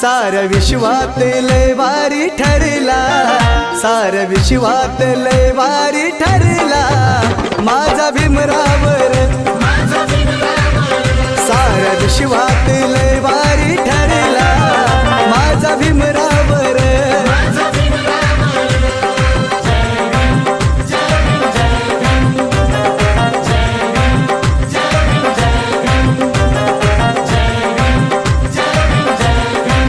साऱ्या विश्वात लय भारी ठरला, साऱ्या विश्वात लय भारी ठरला माझा भीमरावर, साऱ्या विश्वात लय भारी ठरला